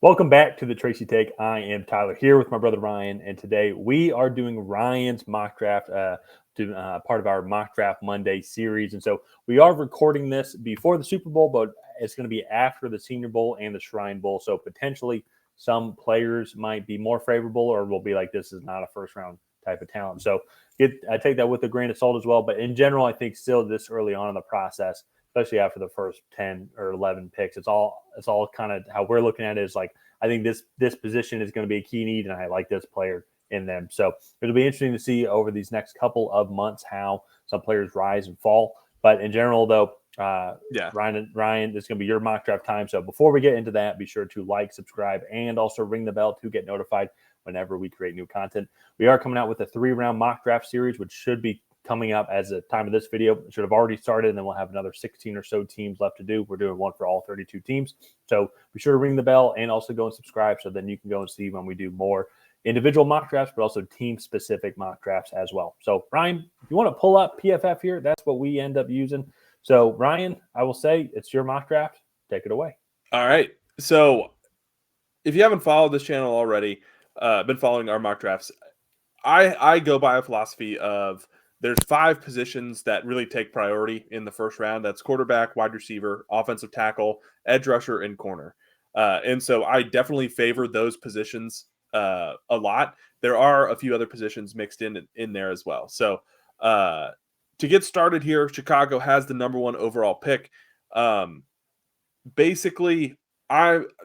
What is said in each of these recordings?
Welcome back to the Tracy Take. I am Tyler here with my brother Ryan, and today we are doing Ryan's mock draft, part of our mock draft Monday series. And so we are recording this before the Super Bowl, but it's going to be after the Senior Bowl and the Shrine Bowl. So potentially some players might be more favorable, or will be like, this is not a first round type of talent. So I take that with a grain of salt as well. But in general, I think still this early on in the process, especially after the first 10 or 11 picks. It's all kind of how we're looking at it is like, I think this position is going to be a key need, and I like this player in them. So it'll be interesting to see over these next couple of months how some players rise and fall. But in general, though, Ryan, this is going to be your mock draft time. So before we get into that, be sure to like, subscribe, and also ring the bell to get notified whenever we create new content. We are coming out with a 3-round mock draft series, which should be coming up as the time of this video. It should have already started, and then we'll have another 16 or so teams left to do. We're doing one for all 32 teams. So be sure to ring the bell and also go and subscribe, so then you can go and see when we do more individual mock drafts, but also team-specific mock drafts as well. So Ryan, if you want to pull up PFF here, that's what we end up using. So Ryan, I will say it's your mock draft. Take it away. All right. So if you haven't followed this channel already, been following our mock drafts, I go by a philosophy of there's 5 positions that really take priority in the first round. That's quarterback, wide receiver, offensive tackle, edge rusher, and corner. And so I definitely favor those positions a lot. There are a few other positions mixed in there as well. So to get started here, Chicago has the number 1 overall pick. Basically,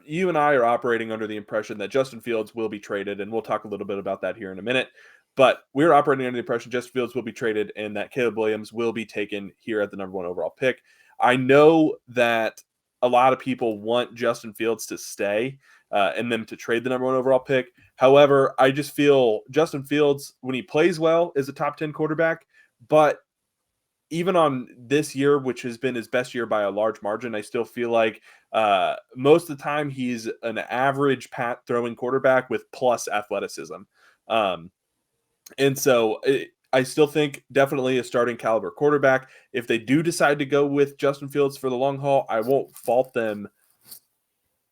you and I are operating under the impression that Justin Fields will be traded, and we'll talk a little bit about that here in a minute. But we're operating under the impression Justin Fields will be traded and that Caleb Williams will be taken here at the number 1 overall pick. I know that a lot of people want Justin Fields to stay and them to trade the number 1 overall pick. However, I just feel Justin Fields, when he plays well, is a top 10 quarterback. But even on this year, which has been his best year by a large margin, I still feel like most of the time he's an average pat throwing quarterback with plus athleticism. And so I still think definitely a starting caliber quarterback. If they do decide to go with Justin Fields for the long haul, I won't fault them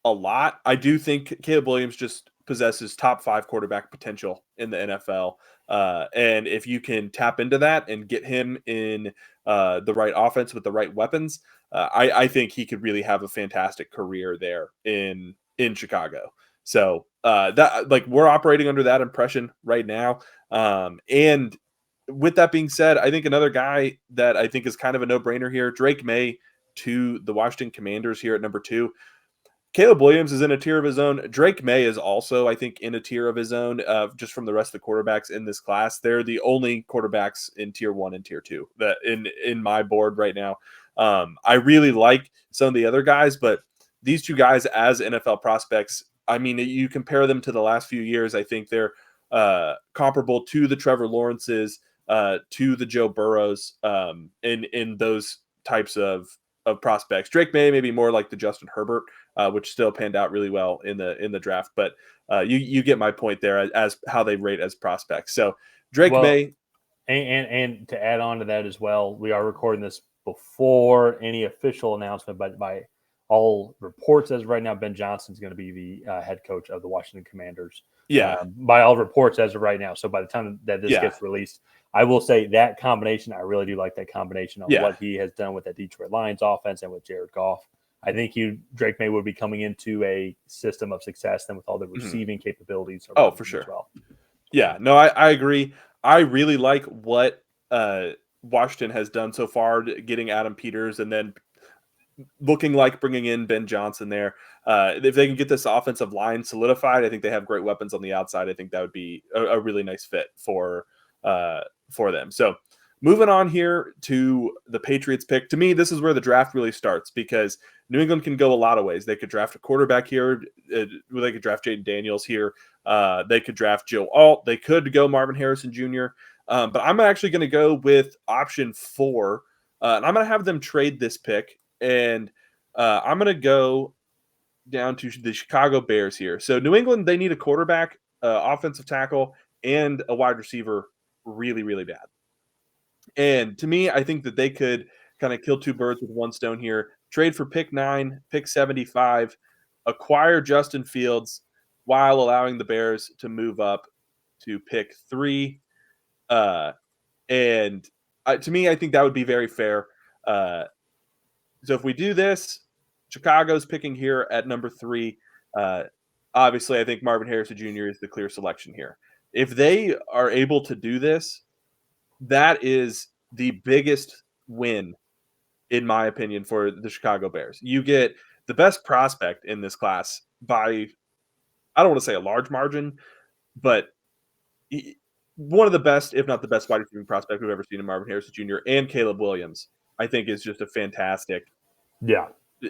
a lot. I do think Caleb Williams just possesses top 5 quarterback potential in the NFL. And if you can tap into that and get him in the right offense with the right weapons, I think he could really have a fantastic career there in Chicago. So that, like, we're operating under that impression right now. And with that being said, I think another guy that I think is kind of a no-brainer here, Drake May to the Washington Commanders here at number 2. Caleb Williams is in a tier of his own. Drake May is also, I think, in a tier of his own, just from the rest of the quarterbacks in this class. They're the only quarterbacks in tier 1 and tier 2 that in my board right now. I really like some of the other guys, but these 2 guys as NFL prospects, I mean, you compare them to the last few years, I think they're comparable to the Trevor Lawrences, to the Joe Burrows, in those types of prospects. Drake May maybe more like the Justin Herbert, which still panned out really well in the draft. But you get my point there as how they rate as prospects. So Drake May. And to add on to that as well, we are recording this before any official announcement, but by all reports as of right now, Ben Johnson is going to be the head coach of the Washington Commanders. Yeah. By all reports as of right now. So by the time that this gets released, I will say that combination, I really do like that combination of what he has done with the Detroit Lions offense and with Jared Goff. I think Drake May would be coming into a system of success then with all the receiving capabilities. Oh, for sure. As well. Yeah, no, I agree. I really like what Washington has done so far, getting Adam Peters and then looking like bringing in Ben Johnson there. If they can get this offensive line solidified, I think they have great weapons on the outside. I think that would be a really nice fit for them. So moving on here to the Patriots pick. To me, this is where the draft really starts because New England can go a lot of ways. They could draft a quarterback here. They could draft Jaden Daniels here. They could draft Joe Alt. They could go Marvin Harrison Jr. But I'm actually going to go with option 4. And I'm going to have them trade this pick. And I'm going to go down to the Chicago Bears here. So New England, they need a quarterback, offensive tackle, and a wide receiver really, really bad. And to me, I think that they could kind of kill 2 birds with 1 stone here. Trade for pick 9, pick 75, acquire Justin Fields while allowing the Bears to move up to pick 3. And to me, I think that would be very fair. So if we do this, Chicago's picking here at number 3. Obviously, I think Marvin Harrison Jr. is the clear selection here. If they are able to do this, that is the biggest win, in my opinion, for the Chicago Bears. You get the best prospect in this class by, I don't want to say a large margin, but one of the best, if not the best, wide receiving prospect we've ever seen in Marvin Harrison Jr. and Caleb Williams. I think is just a fantastic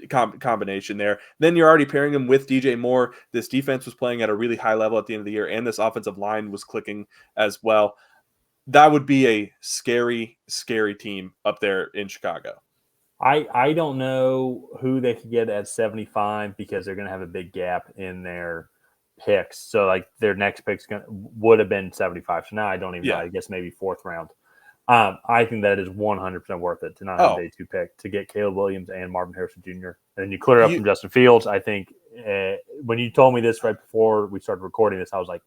combination there. Then you're already pairing him with DJ Moore. This defense was playing at a really high level at the end of the year, and this offensive line was clicking as well. That would be a scary, scary team up there in Chicago. I don't know who they could get at 75 because they're going to have a big gap in their picks. So like their next picks would have been 75. So now I don't even know. I guess maybe 4th round. I think that is 100% worth it to not have a day 2 pick to get Caleb Williams and Marvin Harrison Jr. And then you clear up from Justin Fields. I think when you told me this right before we started recording this, I was like,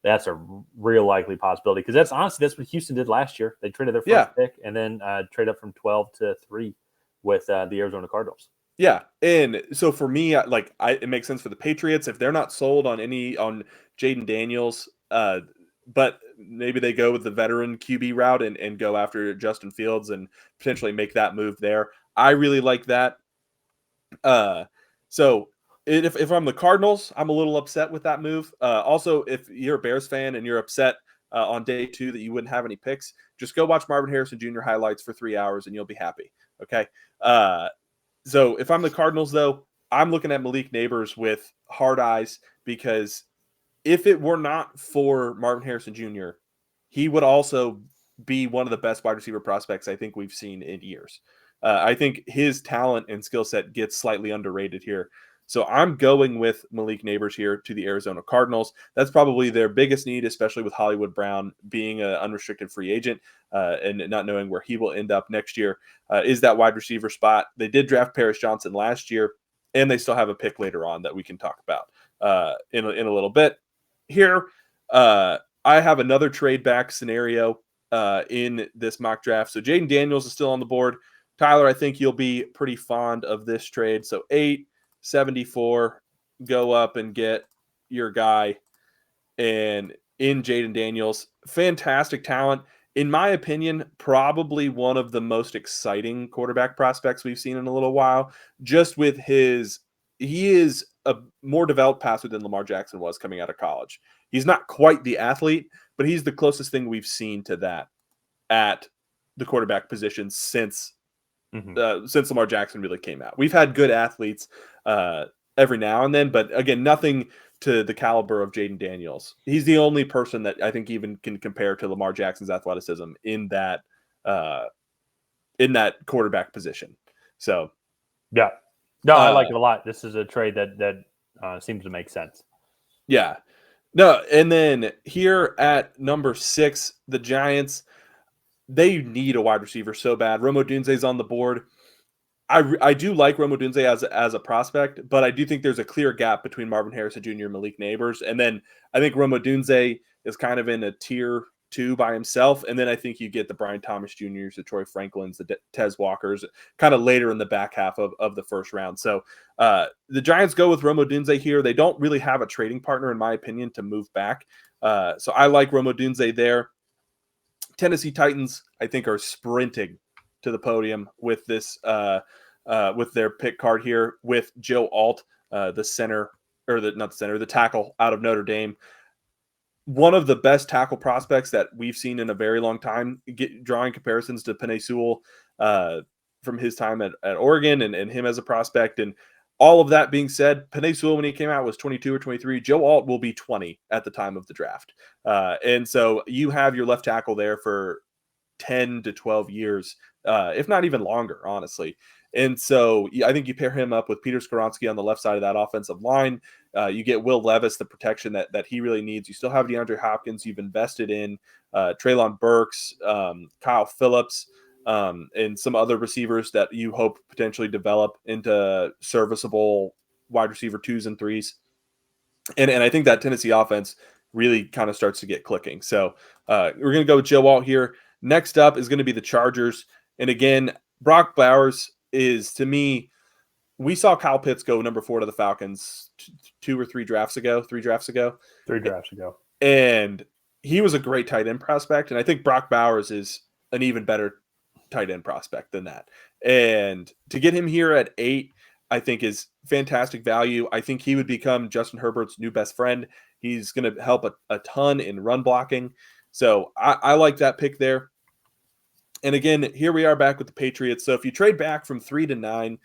that's a real likely possibility because that's what Houston did last year. They traded their first pick and then trade up from 12 to 3 with the Arizona Cardinals. Yeah, and so for me, it makes sense for the Patriots if they're not sold on Jaden Daniels, but maybe they go with the veteran QB route and go after Justin Fields and potentially make that move there. I really like that. So if I'm the Cardinals, I'm a little upset with that move. Also, if you're a Bears fan and you're upset on day 2 that you wouldn't have any picks, just go watch Marvin Harrison Jr. highlights for 3 hours and you'll be happy. Okay. So if I'm the Cardinals, though, I'm looking at Malik Neighbors with hard eyes because if it were not for Marvin Harrison Jr., he would also be one of the best wide receiver prospects I think we've seen in years. I think his talent and skill set gets slightly underrated here. So I'm going with Malik Neighbors here to the Arizona Cardinals. That's probably their biggest need, especially with Hollywood Brown being an unrestricted free agent and not knowing where he will end up next year, is that wide receiver spot. They did draft Paris Johnson last year, and they still have a pick later on that we can talk about in a little bit. Here, I have another trade back scenario in this mock draft. So Jaden Daniels is still on the board. Tyler, I think you'll be pretty fond of this trade. So 874, go up and get your guy and in Jaden Daniels. Fantastic talent. In my opinion, probably one of the most exciting quarterback prospects we've seen in a little while. Just with he is a more developed passer than Lamar Jackson was coming out of college. He's not quite the athlete, but he's the closest thing we've seen to that at the quarterback position since Lamar Jackson really came out. We've had good athletes every now and then, but again, nothing to the caliber of Jaden Daniels. He's the only person that I think even can compare to Lamar Jackson's athleticism in that quarterback position. So, yeah, no, I like it a lot. This is a trade that seems to make sense. Yeah, no, and then here at number 6, the Giants. They need a wide receiver so bad. Rome Odunze's on the board. I do like Rome Odunze as a prospect, but I do think there's a clear gap between Marvin Harrison Jr. and Malik Neighbors. And then I think Rome Odunze is kind of in a tier 2 by himself. And then I think you get the Brian Thomas Jr.'s, the Troy Franklins, the Tez Walkers kind of later in the back half of the first round. So the Giants go with Rome Odunze here. They don't really have a trading partner, in my opinion, to move back. So I like Rome Odunze there. Tennessee Titans, I think, are sprinting to the podium with this, with their pick card here with Joe Alt, the tackle out of Notre Dame. One of the best tackle prospects that we've seen in a very long time, drawing comparisons to Penei Sewell from his time at Oregon and him as a prospect. And all of that being said, Penei Sewell, when he came out, was 22 or 23. Joe Alt will be 20 at the time of the draft. And so you have your left tackle there for 10 to 12 years, if not even longer, honestly. And so I think you pair him up with Peter Skoronski on the left side of that offensive line. You get Will Levis, the protection that he really needs. You still have DeAndre Hopkins. You've invested in Treylon Burks, Kyle Phillips, and some other receivers that you hope potentially develop into serviceable wide receiver 2s and 3s. And I think that Tennessee offense really kind of starts to get clicking. So we're going to go with Joe Alt here. Next up is going to be the Chargers. And again, Brock Bowers is, to me, we saw Kyle Pitts go number 4 to the Falcons 3 drafts ago. And he was a great tight end prospect. And I think Brock Bowers is an even better tight end prospect than that. And to get him here at 8, I think is fantastic value. I think he would become Justin Herbert's new best friend. He's going to help a ton in run blocking. So I like that pick there. And again, here we are back with the Patriots. So if you trade back from 3 to 9,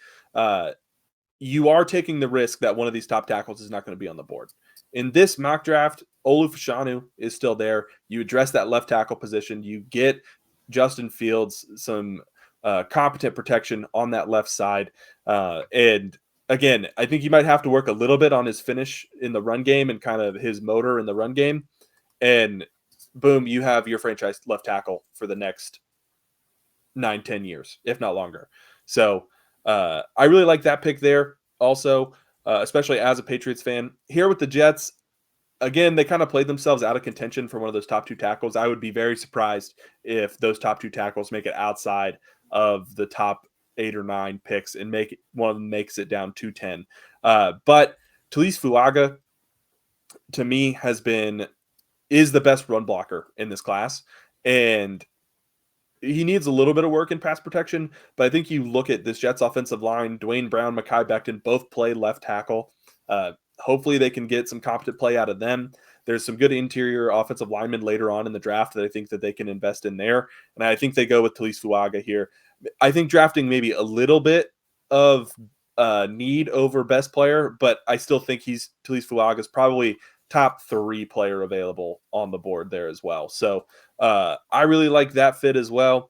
you are taking the risk that one of these top tackles is not going to be on the board. In this mock draft, Olu Fashanu is still there. You address that left tackle position. You get Justin Fields some competent protection on that left side. And again, I think he might have to work a little bit on his finish in the run game and kind of his motor in the run game. And boom, you have your franchise left tackle for the next 9-10 years, if not longer. So I really like that pick there also, especially as a Patriots fan. Here with the Jets, again, they kind of played themselves out of contention for one of those top 2 tackles. I would be very surprised if those top 2 tackles make it outside of the top 8 or 9 picks and one of them makes it down to 10. But Talise Fuaga, to me, is the best run blocker in this class. And he needs a little bit of work in pass protection, but I think you look at this Jets offensive line, Dwayne Brown, Mekhi Becton, both play left tackle. Hopefully they can get some competent play out of them. There's some good interior offensive linemen later on in the draft that I think that they can invest in there. And I think they go with Talise Fuaga here. I think drafting maybe a little bit of need over best player, but I still think Talise Fuaga is probably top 3 player available on the board there as well. So I really like that fit as well.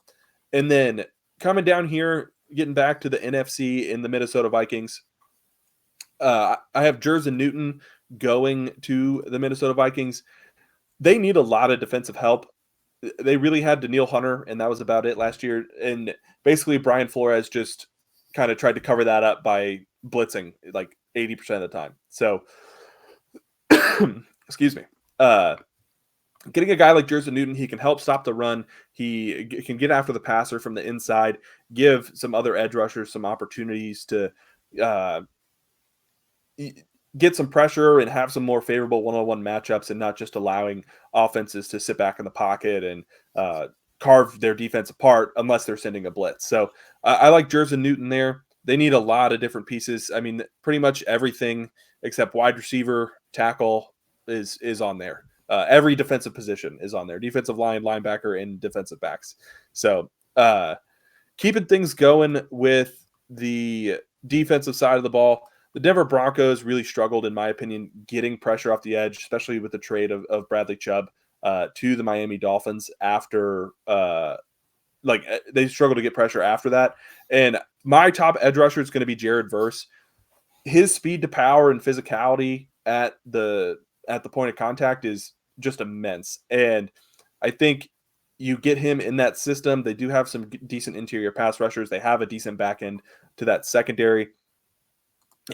And then coming down here, getting back to the NFC in the Minnesota Vikings, I have Jersey Newton going to the Minnesota Vikings. They need a lot of defensive help. They really had Danielle Hunter, and that was about it last year. And basically, Brian Flores just kind of tried to cover that up by blitzing like 80% of the time. So, excuse me. Getting a guy like Jersey Newton, he can help stop the run. He can get after the passer from the inside, give some other edge rushers some opportunities to get some pressure and have some more favorable one-on-one matchups, and not just allowing offenses to sit back in the pocket and carve their defense apart unless they're sending a blitz. So I like Jersey Newton there. They need a lot of different pieces. I mean, pretty much everything except wide receiver, tackle is on there. Every defensive position is on there. Defensive line, linebacker, and defensive backs. So keeping things going with the defensive side of the ball, the Denver Broncos really struggled, in my opinion, getting pressure off the edge, especially with the trade of Bradley Chubb to the Miami Dolphins after they struggled to get pressure after that. And my top edge rusher is going to be Jared Verse. His speed to power and physicality at the point of contact is just immense. And I think you get him in that system. They do have some decent interior pass rushers. They have a decent back end to that secondary.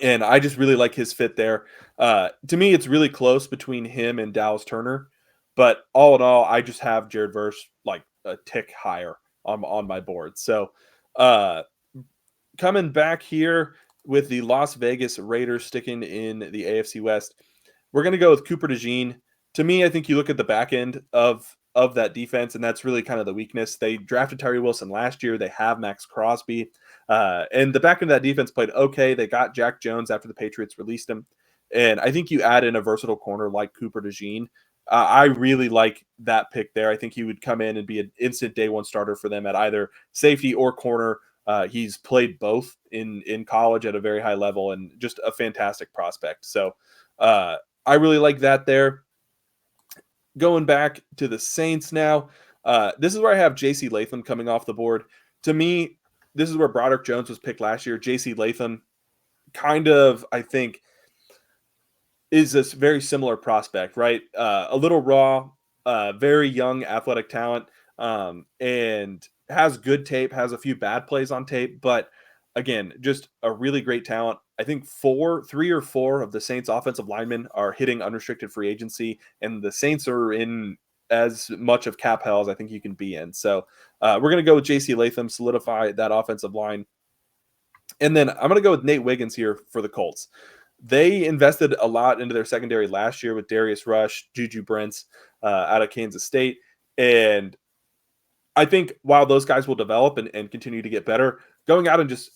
And I just really like his fit there. To me, it's really close between him and Dallas Turner. But all in all, I just have Jared Verse like a tick higher on my board. So coming back here with the Las Vegas Raiders sticking in the AFC West, we're going to go with Cooper DeJean. To me, I think you look at the back end of that defense, and that's really kind of the weakness. They drafted Tyree Wilson last year. They have Max Crosby. And the back end of that defense played okay. They got Jack Jones after the Patriots released him. And I think you add in a versatile corner like Cooper DeJean. I really like that pick there. I think he would come in and be an instant day one starter for them at either safety or corner. He's played both in college at a very high level and just a fantastic prospect. So I really like that there. Going back to the Saints now, this is where I have J.C. Latham coming off the board. To me, this is where Broderick Jones was picked last year. J.C. Latham kind of, I think, is this very similar prospect, right? A little raw, very young athletic talent, and has good tape, has a few bad plays on tape, but again, just a really great talent. I think 3 or 4 of the Saints offensive linemen are hitting unrestricted free agency, and the Saints are in as much of cap hell as I think you can be in. So we're going to go with JC Latham, solidify that offensive line. And then I'm going to go with Nate Wiggins here for the Colts. They invested a lot into their secondary last year with Darius Rush, Juju Brents out of Kansas State. And I think while those guys will develop and continue to get better, going out and just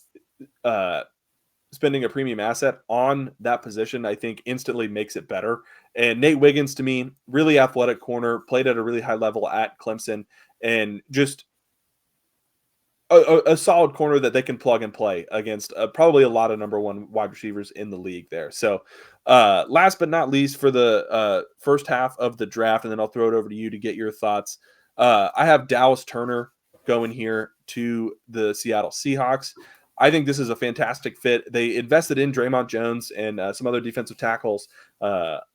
spending a premium asset on that position, I think instantly makes it better. And Nate Wiggins, to me, really athletic corner, played at a really high level at Clemson, and just a solid corner that they can plug and play against probably a lot of number 1 wide receivers in the league there. So last but not least for the first half of the draft, and then I'll throw it over to you to get your thoughts. I have Dallas Turner going here to the Seattle Seahawks. I think this is a fantastic fit. They invested in Draymond Jones and some other defensive tackles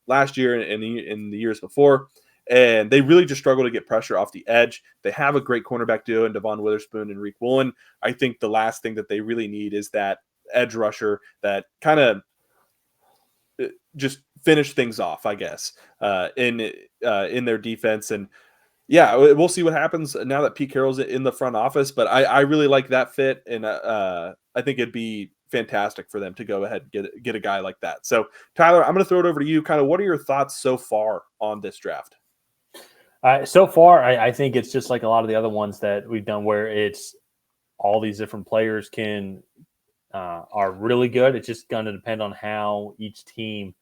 last year and in the years before. And they really just struggle to get pressure off the edge. They have a great cornerback duo in Devon Witherspoon and Reek Woolen. I think the last thing that they really need is that edge rusher that kind of just finish things off, I guess, in their defense. And yeah, we'll see what happens now that Pete Carroll's in the front office. But I really like that fit, and I think it'd be fantastic for them to go ahead and get a guy like that. So Tyler, I'm going to throw it over to you. Kind of, what are your thoughts so far on this draft? So far, I think it's just like a lot of the other ones that we've done, where it's all these different players are really good. It's just going to depend on how each team,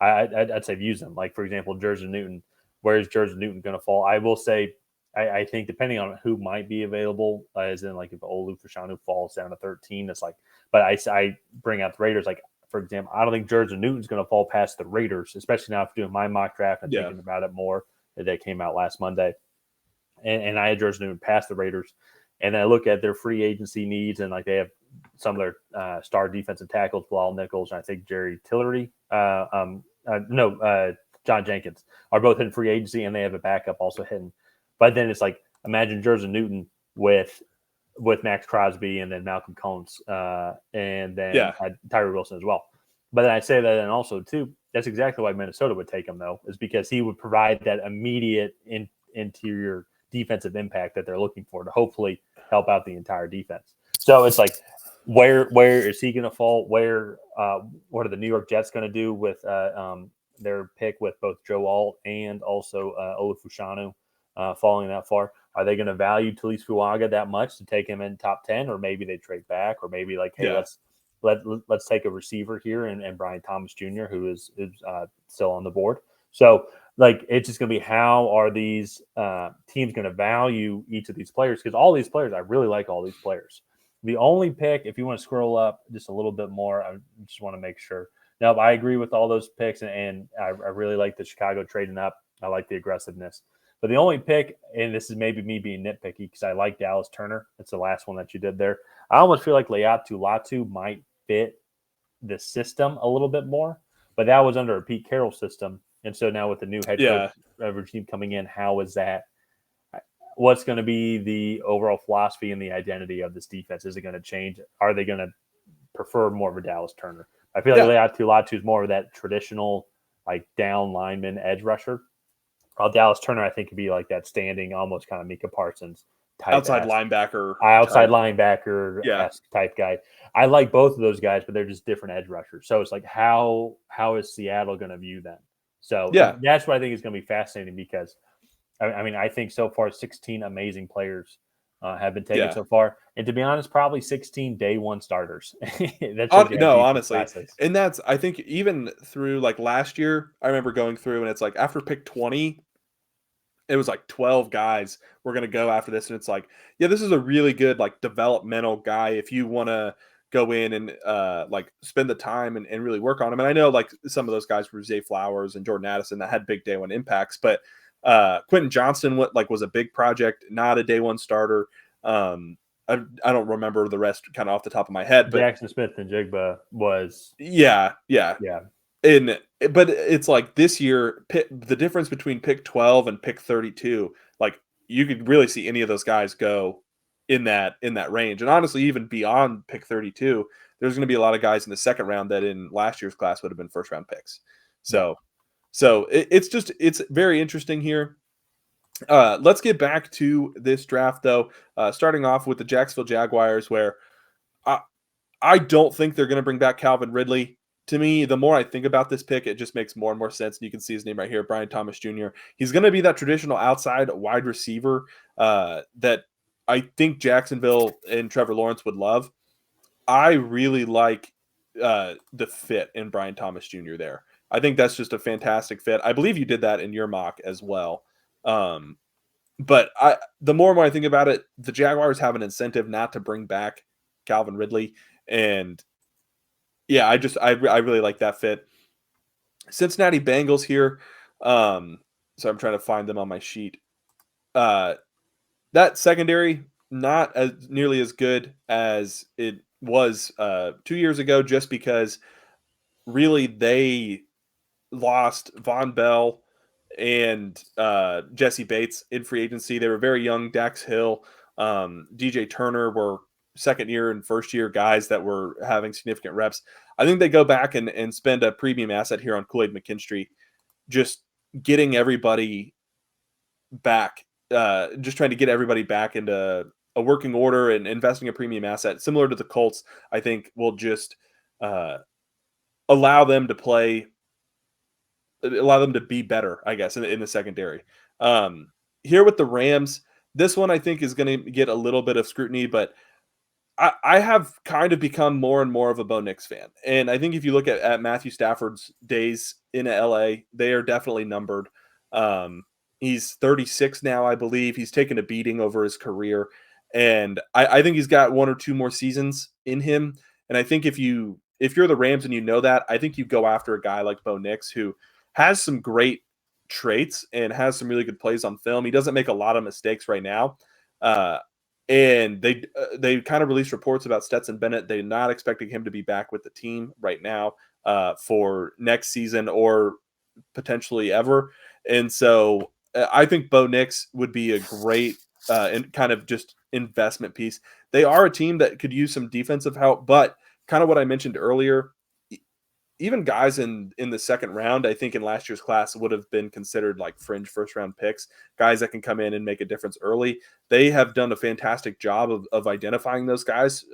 I'd say, views them. Like, for example, Jersey Newton. Where is Jersey Newton going to fall? I will say, I think depending on who might be available, as in like if Olu Fashanu falls down to 13, it's like. But I bring out the Raiders. Like, for example, I don't think Jersey Newton's going to fall past the Raiders, especially now after doing my mock draft and thinking about it more. That came out last Monday, and I had Jersey Newton past the Raiders, and then I look at their free agency needs, and like they have some of their star defensive tackles, Bilal Nichols, and I think Jerry Tillery, John Jenkins are both in free agency, and they have a backup also hitting. But then it's like, imagine Jersey Newton with Max Crosby and then Malcolm Collins, and then Tyree Wilson as well. But then I say that, and also too, that's exactly why Minnesota would take him, though, is because he would provide that immediate interior defensive impact that they're looking for to hopefully help out the entire defense. So it's like, where is he going to fall? What are the New York Jets going to do with their pick with both Joe Alt and also Olu Fashanu falling that far? Are they going to value Talise Fuaga that much to take him in top 10, or maybe they trade back, or maybe like, hey, let's take a receiver here and Brian Thomas Jr., who is still on the board. So like, it's just going to be, how are these teams going to value each of these players? Because all these players, I really like all these players. The only pick, if you want to scroll up just a little bit more, I just want to make sure. Now, I agree with all those picks, and I really like the Chicago trading up. I like the aggressiveness. But the only pick, and this is maybe me being nitpicky because I like Dallas Turner. It's the last one that you did there. I almost feel like Leatu Latu might fit the system a little bit more, but that was under a Pete Carroll system. And so now with the new head coach regime coming in, how is that? What's going to be the overall philosophy and the identity of this defense? Is it going to change? Are they going to prefer more of a Dallas Turner? I feel like Leatu Latu is more of that traditional, like, down lineman edge rusher. While Dallas Turner, I think, could be like that standing, almost kind of Micah Parsons type outside linebacker type guy. I like both of those guys, but they're just different edge rushers. So it's like, how is Seattle going to view them? So that's what I think is going to be fascinating, because I mean, I think so far 16 amazing players have been taken so far, and to be honest, probably 16 day one starters. Honestly, and that's, I think, even through like last year, I remember going through, and it's like after pick 20, it was like 12 guys we're going to go after this, and it's like, this is a really good like developmental guy if you want to go in and like spend the time and really work on him. And I know like some of those guys were Zay Flowers and Jordan Addison that had big day one impacts, but Quentin Johnston was a big project, not a day one starter. I don't remember the rest kind of off the top of my head, but Jackson Smith and Jigba was but it's like this year, the difference between pick 12 and pick 32, like you could really see any of those guys go in that range. And honestly, even beyond pick 32, there's going to be a lot of guys in the second round that in last year's class would have been first round picks. So it's very interesting here. Let's get back to this draft though. Starting off with the Jacksonville Jaguars, where I don't think they're going to bring back Calvin Ridley. To me, the more I think about this pick, it just makes more and more sense. And you can see his name right here, Brian Thomas Jr. He's going to be that traditional outside wide receiver that I think Jacksonville and Trevor Lawrence would love. I really like the fit in Brian Thomas Jr. there. I think that's just a fantastic fit. I believe you did that in your mock as well. But the more and more I think about it, the Jaguars have an incentive not to bring back Calvin Ridley. And yeah, I really like that fit. Cincinnati Bengals here. So I'm trying to find them on my sheet. That secondary, not as nearly as good as it was 2 years ago, just because really they lost Von Bell and Jesse Bates in free agency. They were very young. Dax Hill, DJ Turner were second year and first year guys that were having significant reps. I think they go back and spend a premium asset here on Kool-Aid McKinstry, just getting everybody back, just trying to get everybody back into a working order and investing a premium asset similar to the Colts. I think will just allow them to be better, I guess, in the secondary. Here with the Rams, this one I think is going to get a little bit of scrutiny, but I have kind of become more and more of a Bo Nix fan. And I think if you look at Matthew Stafford's days in LA, they are definitely numbered. He's 36 now, I believe. He's taken a beating over his career. And I think he's got one or two more seasons in him. And I think if you're the Rams and you know that, I think you go after a guy like Bo Nix, who has some great traits and has some really good plays on film. He doesn't make a lot of mistakes right now. And they kind of released reports about Stetson Bennett. They're not expecting him to be back with the team right now for next season or potentially ever. And so I think Bo Nix would be a great and kind of just investment piece. They are a team that could use some defensive help, but kind of what I mentioned earlier, even guys in the second round, I think in last year's class would have been considered like fringe first round picks, guys that can come in and make a difference early. They have done a fantastic job of identifying those guys,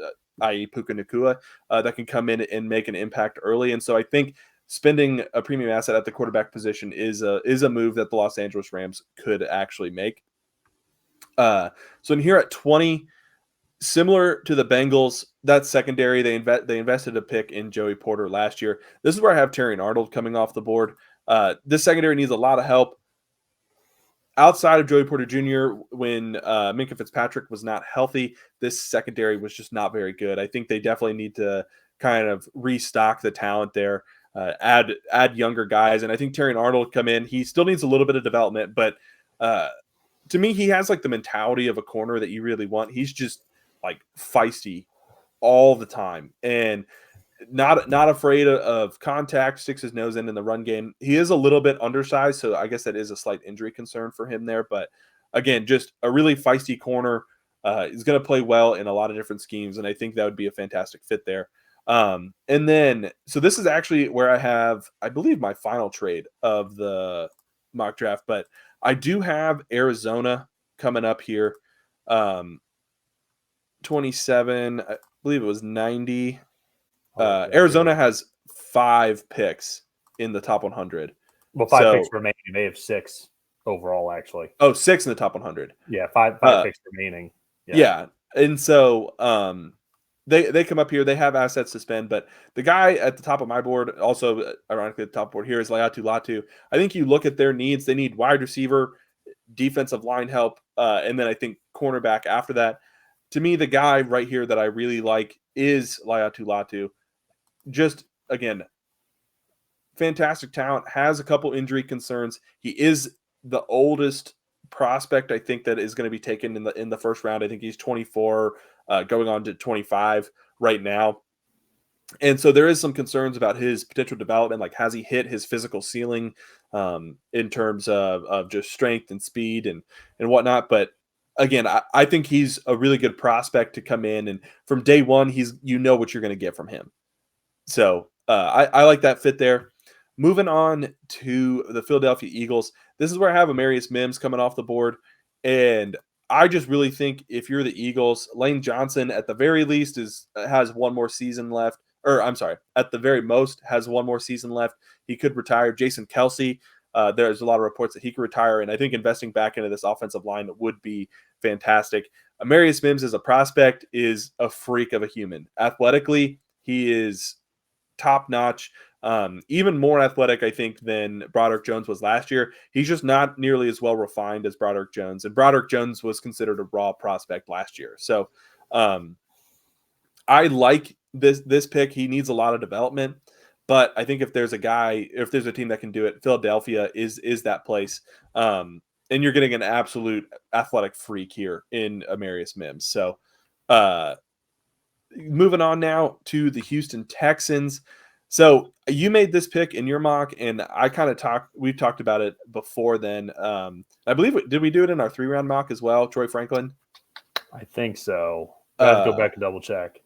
i.e. Puka Nacua, that can come in and make an impact early. And so I think spending a premium asset at the quarterback position is a move that the Los Angeles Rams could actually make. So in here at 20, similar to the Bengals, that secondary, they invested a pick in Joey Porter last year. This is where I have Terrion Arnold coming off the board. This secondary needs a lot of help. Outside of Joey Porter Jr., when Minkah Fitzpatrick was not healthy, this secondary was just not very good. I think they definitely need to kind of restock the talent there, add younger guys. And I think Terrion Arnold come in. He still needs a little bit of development, but to me, he has like the mentality of a corner that you really want. He's just like feisty all the time and not afraid of contact, sticks his nose in the run game. He is a little bit undersized, so I guess that is a slight injury concern for him there. But again, just a really feisty corner. He's going to play well in a lot of different schemes, and I think that would be a fantastic fit there. And then, so this is actually where I have, I believe, my final trade of the mock draft, but I do have Arizona coming up here. 27, I believe it was 90. Arizona has 5 picks in the top 100. Well, 5 picks remaining. They have 6 overall, actually. Oh, 6 in the top 100. Yeah, five picks remaining. Yeah. And so they come up here. They have assets to spend, but the guy at the top of my board, also ironically at the top board here, is Laiatu Latu. I think you look at their needs. They need wide receiver, defensive line help, and then I think cornerback after that. To me, the guy right here that I really like is Laiatu Latu. Just, again, fantastic talent, has a couple injury concerns. He is the oldest prospect, I think, that is going to be taken in the first round. I think he's 24, going on to 25 right now. And so there is some concerns about his potential development. Like, has he hit his physical ceiling in terms of just strength and speed and whatnot? But again, I think he's a really good prospect to come in, and from day one, you know what you're going to get from him. So I like that fit there. Moving on to the Philadelphia Eagles, this is where I have Amarius Mims coming off the board, and I just really think if you're the Eagles, Lane Johnson at the very least has one more season left, or I'm sorry, at the very most has one more season left. He could retire. Jason Kelsey, there's a lot of reports that he could retire, and I think investing back into this offensive line would be fantastic. Amarius Mims as a prospect is a freak of a human. Athletically, he is top notch, even more athletic, I think, than Broderick Jones was last year. He's just not nearly as well refined as Broderick Jones, and Broderick Jones was considered a raw prospect last year. So I like this pick. He needs a lot of development, but I think if there's a team that can do it, Philadelphia is that place. And you're getting an absolute athletic freak here in Amarius Mims. So moving on now to the Houston Texans. So you made this pick in your mock, and we've talked about it before then. I believe, did we do it in our 3-round mock as well, Troy Franklin? I think so. I have to go back and double check.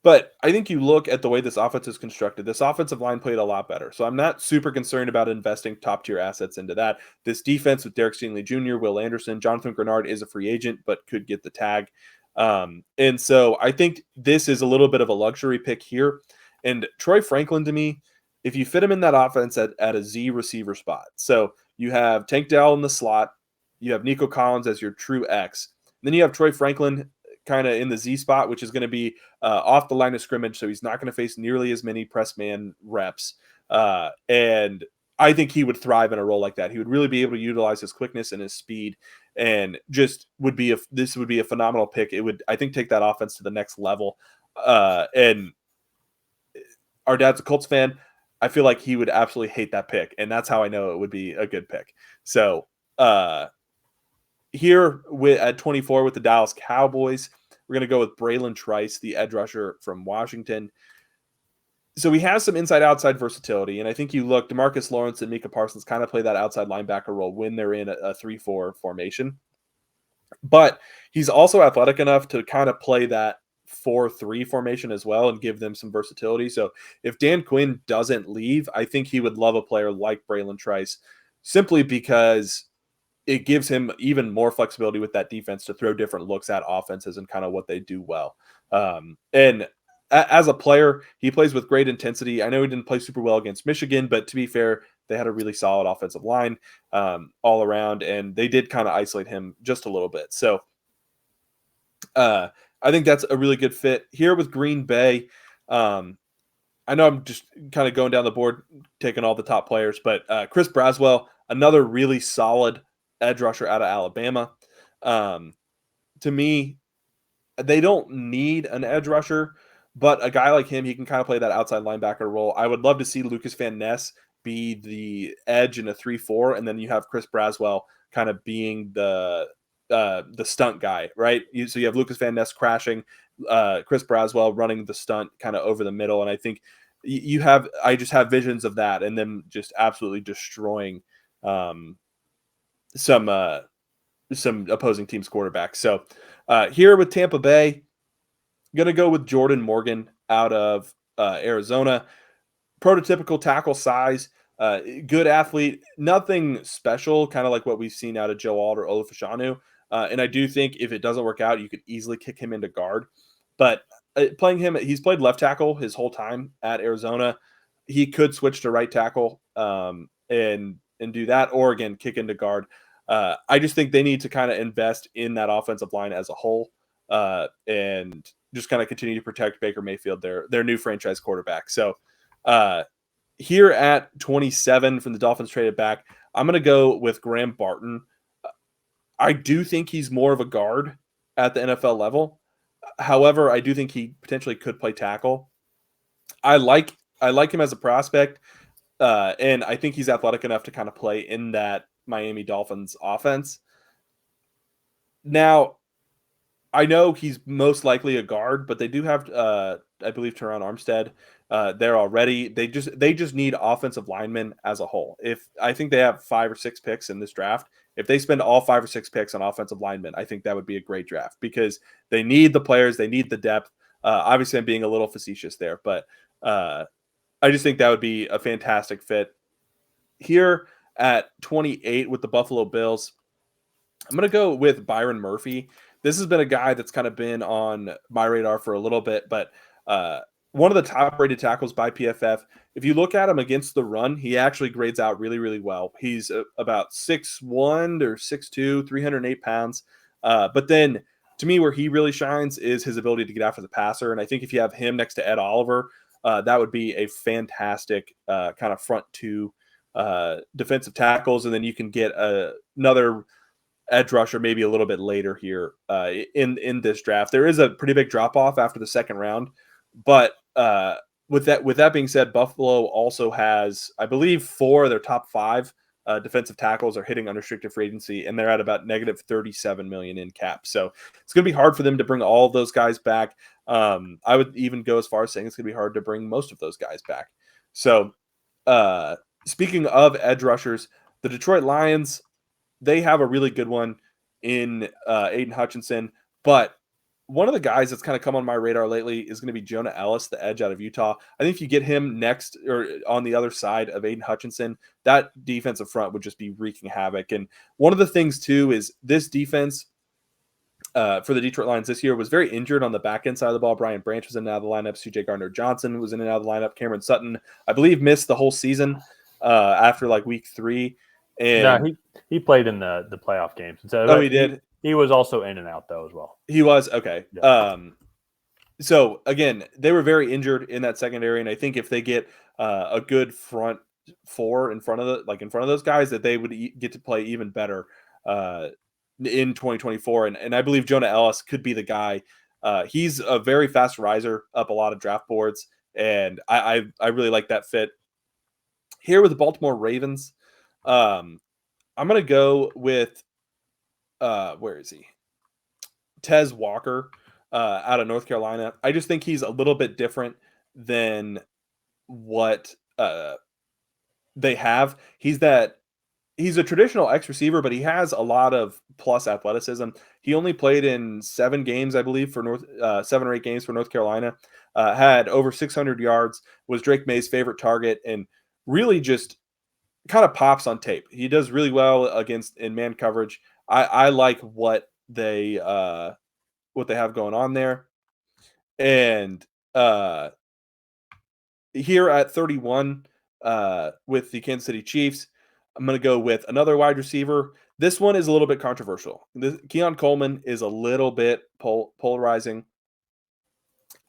But I think you look at the way this offense is constructed. This offensive line played a lot better. So I'm not super concerned about investing top-tier assets into that. This defense with Derek Stingley Jr., Will Anderson, Jonathan Grenard is a free agent, but could get the tag. And so I think this is a little bit of a luxury pick here. And Troy Franklin, to me, if you fit him in that offense at a Z receiver spot. So you have Tank Dell in the slot. You have Nico Collins as your true X. Then you have Troy Franklin kind of in the Z spot, which is going to be off the line of scrimmage. So he's not going to face nearly as many press man reps. And I think he would thrive in a role like that. He would really be able to utilize his quickness and his speed, and just this would be a phenomenal pick. It would, I think, take that offense to the next level. And our dad's a Colts fan. I feel like he would absolutely hate that pick, and that's how I know it would be a good pick. So here at 24 with the Dallas Cowboys, we're going to go with Braylon Trice, the edge rusher from Washington. So he has some inside-outside versatility, and I think you look, DeMarcus Lawrence and Micah Parsons kind of play that outside linebacker role when they're in a 3-4 formation. But he's also athletic enough to kind of play that 4-3 formation as well and give them some versatility. So if Dan Quinn doesn't leave, I think he would love a player like Braylon Trice, simply because it gives him even more flexibility with that defense to throw different looks at offenses and kind of what they do well. And as a player, he plays with great intensity. I know he didn't play super well against Michigan, but to be fair, they had a really solid offensive line all around, and they did kind of isolate him just a little bit. So I think that's a really good fit here with Green Bay. I know I'm just kind of going down the board, taking all the top players, but Chris Braswell, another really solid edge rusher out of Alabama. To me, they don't need an edge rusher, but a guy like him, he can kind of play that outside linebacker role. I would love to see Lucas Van Ness be the edge in a 3-4, and then you have Chris Braswell kind of being the stunt guy, right? So you have Lucas Van Ness crashing, Chris Braswell running the stunt kind of over the middle, and I think I just have visions of that, and them just absolutely destroying some opposing team's quarterbacks. So here with Tampa Bay, going to go with Jordan Morgan out of Arizona. Prototypical tackle size, good athlete, nothing special, kind of like what we've seen out of Joe Alt or Olufashanu. And I do think if it doesn't work out, you could easily kick him into guard. But playing him, he's played left tackle his whole time at Arizona. He could switch to right tackle and do that, or again, kick into guard. I just think they need to kind of invest in that offensive line as a whole, and just kind of continue to protect Baker Mayfield, their new franchise quarterback. So here at 27 from the Dolphins traded back, I'm going to go with Graham Barton. I do think he's more of a guard at the NFL level. However, I do think he potentially could play tackle. I like him as a prospect, and I think he's athletic enough to kind of play in that Miami Dolphins offense. Now, I know he's most likely a guard, but they do have I believe, Teron Armstead there already. They just need offensive linemen as a whole. If I think they have 5 or 6 picks in this draft, if they spend all 5 or 6 picks on offensive linemen, I think that would be a great draft because they need the players, they need the depth. Obviously, I'm being a little facetious there, but I just think that would be a fantastic fit. Here at 28 with the Buffalo Bills, I'm going to go with Byron Murphy. This has been a guy that's kind of been on my radar for a little bit, but one of the top rated tackles by PFF. If you look at him against the run, he actually grades out really, really well. He's about 6'1" or 6'2", 308 pounds. But then to me, where he really shines is his ability to get after the passer. And I think if you have him next to Ed Oliver, that would be a fantastic kind of front two defensive tackles. And then you can get another edge rusher maybe a little bit later here in this draft. There is a pretty big drop off after the second round, but with that being said, Buffalo also has, I believe, 4 of their top 5 defensive tackles are hitting unrestricted free agency, and they're at about negative $37 million in cap. So it's going to be hard for them to bring all of those guys back. I would even go as far as saying it's going to be hard to bring most of those guys back. So speaking of edge rushers, the Detroit Lions, they have a really good one in Aiden Hutchinson, but one of the guys that's kind of come on my radar lately is going to be Jonah Ellis, the edge out of Utah. I think if you get him next or on the other side of Aiden Hutchinson, that defensive front would just be wreaking havoc. And one of the things too is this defense for the Detroit Lions this year was very injured on the back end side of the ball. Brian Branch was in and out of the lineup. CJ Gardner-Johnson was in and out of the lineup. Cameron Sutton, I believe, missed the whole season after like week 3. And no, he played in the playoff games. So he did. He was also in and out though as well. He was okay. Yeah. So again, they were very injured in that secondary, and I think if they get a good front 4 in front of those guys, that they would get to play even better in 2024. And I believe Jonah Ellis could be the guy. He's a very fast riser up a lot of draft boards, and I really like that fit. Here with the Baltimore Ravens, I'm going to go with where is he? Tez Walker out of North Carolina. I just think he's a little bit different than what they have. He's a traditional X receiver, but he has a lot of plus athleticism. He only played in 7 games, I believe, for 7 or 8 games for North Carolina. Had over 600 yards, was Drake May's favorite target, and really just kind of pops on tape. He does really well in man coverage. I like what they have going on there. And here at 31 with the Kansas City Chiefs, I'm going to go with another wide receiver. This one is a little bit controversial. Keon Coleman is a little bit polarizing.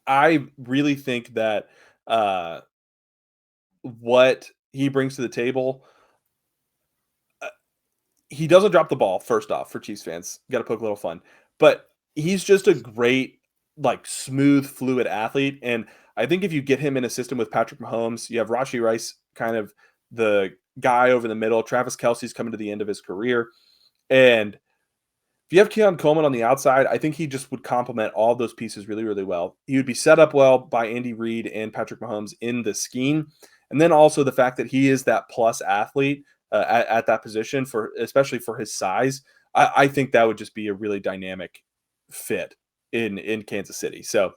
I really think that what he brings to the table, he doesn't drop the ball, first off, for Chiefs fans. Got to poke a little fun. But he's just a great, smooth, fluid athlete. And I think if you get him in a system with Patrick Mahomes, you have Rashee Rice kind of the guy over the middle. Travis Kelce's coming to the end of his career. And if you have Keon Coleman on the outside, I think he just would complement all those pieces really, really well. He would be set up well by Andy Reid and Patrick Mahomes in the scheme. And then also the fact that he is that plus athlete at that position, especially for his size, I think that would just be a really dynamic fit in Kansas City. So,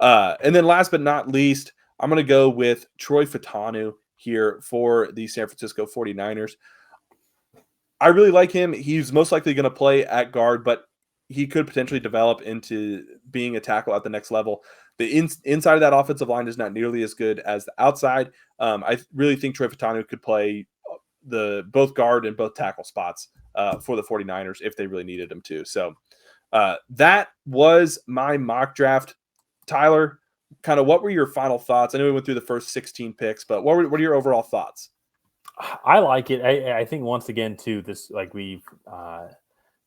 and then last but not least, I'm going to go with Troy Fautanu here for the San Francisco 49ers. I really like him. He's most likely going to play at guard, but he could potentially develop into being a tackle at the next level. The inside of that offensive line is not nearly as good as the outside. I really think Troy Fautanu could play both guard and both tackle spots for the 49ers if they really needed him to. So that was my mock draft. Tyler, kind of what were your final thoughts? I know we went through the first 16 picks, but what are your overall thoughts? I like it. I think once again too, this we've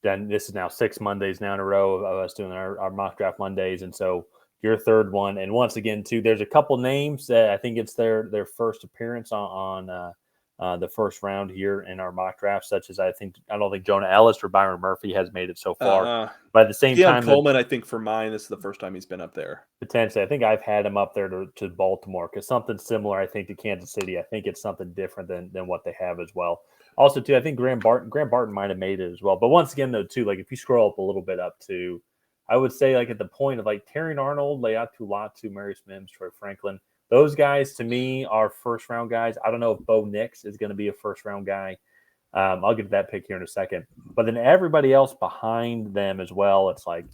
done. This is now 6 Mondays now in a row of us doing our mock draft Mondays, and so your third one. And once again too, there's a couple names that I think it's their first appearance on the first round here in our mock draft, such as I don't think Jonah Ellis or Byron Murphy has made it so far. But at the same Keon time, Coleman, I think for mine, this is the first time he's been up there. Potentially, I think I've had him up there to Baltimore because something similar, I think, to Kansas City. I think it's something different than what they have as well. Also, too, I think Graham Barton might have made it as well. But once again, though, too, like if you scroll up a little bit up to, I would say like at the point of like Terry Arnold, Leatu Latu, Marius Mims, Troy Franklin, those guys to me are first round guys. I don't know if Bo Nix is going to be a first round guy. I'll get to that pick here in a second. But then everybody else behind them as well, it's like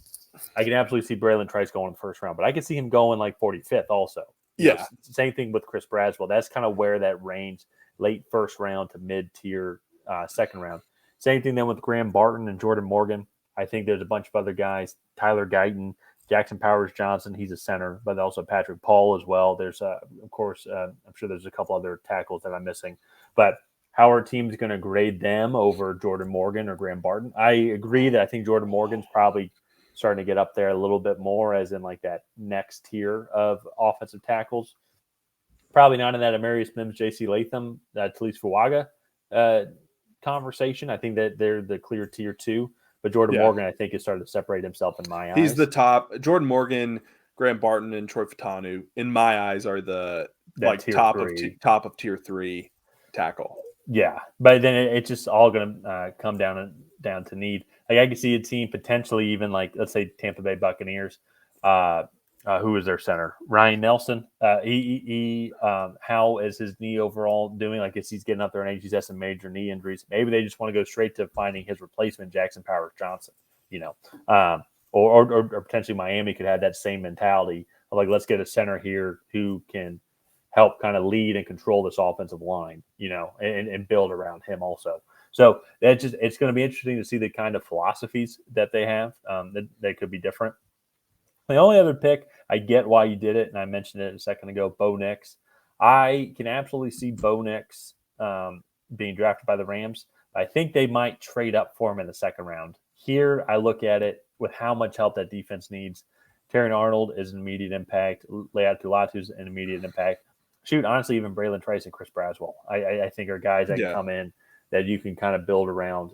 I can absolutely see Braylon Trice going in the first round, but I can see him going like 45th also. Yeah. Same thing with Chris Braswell. That's kind of where that range, late first round to mid-tier second round. Same thing then with Graham Barton and Jordan Morgan. I think there's a bunch of other guys. Tyler Guyton, Jackson Powers Johnson, he's a center, but also Patrick Paul as well. There's, of course, I'm sure there's a couple other tackles that I'm missing. But how our team's going to grade them over Jordan Morgan or Graham Barton? I agree that I think Jordan Morgan's probably starting to get up there a little bit more as in like that next tier of offensive tackles. Probably not in that Amarius Mims, J.C. Latham, Talise Fuaga conversation. I think that they're the clear tier 2. But Jordan Morgan, I think, has started to separate himself in my eyes. He's the top. Jordan Morgan, Graham Barton, and Troy Fatanu, in my eyes, are the top of tier 3 tackle. Yeah, but then it's just all going to come down to need. Like I can see a team potentially even like let's say Tampa Bay Buccaneers. Who is their center? Ryan Nelson. How is his knee overall doing? Like, as he's getting up there in age, he's had some major knee injuries. Maybe they just want to go straight to finding his replacement, Jackson Powers Johnson. Or potentially Miami could have that same mentality of like, let's get a center here who can help kind of lead and control this offensive line, and build around him also. So it's going to be interesting to see the kind of philosophies that they have. That could be different. The only other pick, I get why you did it, and I mentioned it a second ago, Bo Nix. I can absolutely see Bo Nix being drafted by the Rams. I think they might trade up for him in the second round. Here, I look at it with how much help that defense needs. Terry Arnold is an immediate impact. Leatu Latu is an immediate impact. Shoot, honestly, even Braylon Trice and Chris Braswell, I think are guys that can come in that you can kind of build around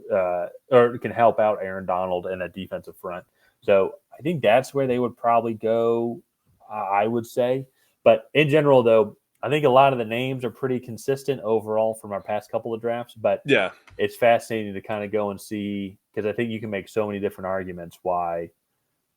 or can help out Aaron Donald in a defensive front. So I think that's where they would probably go, I would say. But in general, though, I think a lot of the names are pretty consistent overall from our past couple of drafts. But it's fascinating to kind of go and see because I think you can make so many different arguments why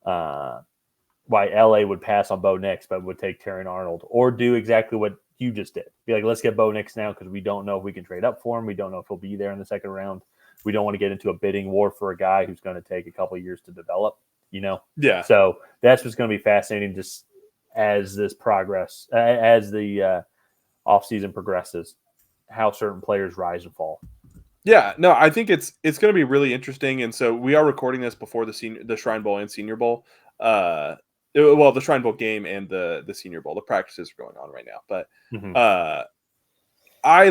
LA would pass on Bo Nix but would take Terry Arnold or do exactly what you just did. Be like, let's get Bo Nix now because we don't know if we can trade up for him. We don't know if he'll be there in the second round. We don't want to get into a bidding war for a guy who's going to take a couple of years to develop, Yeah. So that's what's going to be fascinating just as this progress, as the offseason progresses, how certain players rise and fall. Yeah, no, I think it's going to be really interesting. And so we are recording this before the Shrine Bowl and Senior Bowl. The Shrine Bowl game and the Senior Bowl. The practices are going on right now. But I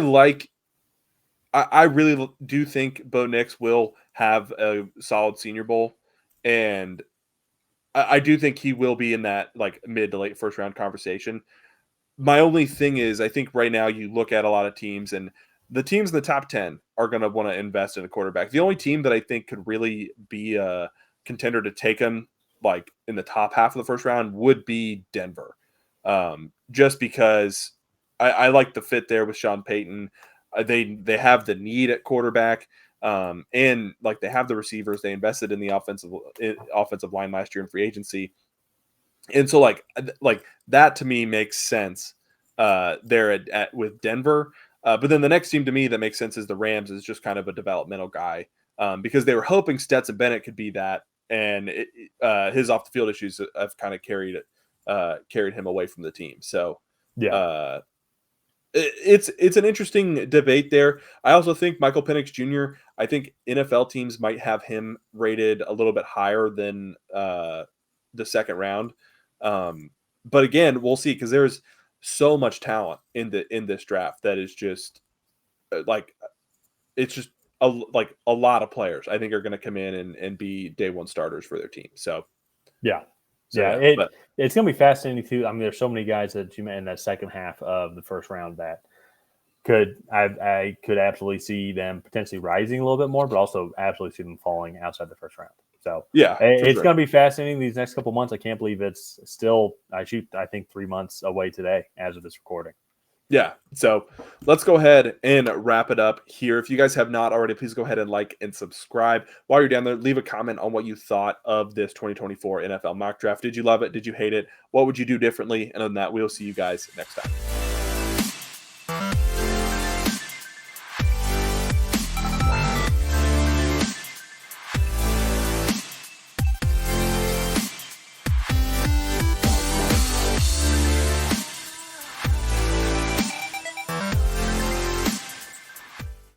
really do think Bo Nix will have a solid Senior Bowl. And I do think he will be in that like mid to late first round conversation. My only thing is I think right now you look at a lot of teams and the teams in the top 10 are going to want to invest in a quarterback. The only team that I think could really be a contender to take him like in the top half of the first round would be Denver. Just because I like the fit there with Sean Payton. They have the need at quarterback. And like they have the receivers, they invested in the offensive line last year in free agency. And so like that to me makes sense there with Denver. But then the next team to me that makes sense is the Rams is just kind of a developmental guy because they were hoping Stetson Bennett could be that. And his off the field issues have kind of carried him away from the team. So it's an interesting debate there. I also think Michael Penix Jr., I think NFL teams might have him rated a little bit higher than the second round. But again, we'll see because there's so much talent in this draft that is just like it's just a lot of players I think are going to come in and be day one starters for their team. So it's going to be fascinating too. I mean, there's so many guys that you met in that second half of the first round that I could absolutely see them potentially rising a little bit more, but also absolutely see them falling outside the first round. So yeah, it's sure. going to be fascinating these next couple months. I can't believe it's still I think 3 months away today as of this recording. Yeah. So let's go ahead and wrap it up here. If you guys have not already, please go ahead and like and subscribe. While you're down there, leave a comment on what you thought of this 2024 NFL mock draft. Did you love it? Did you hate it? What would you do differently? And on that, we'll see you guys next time.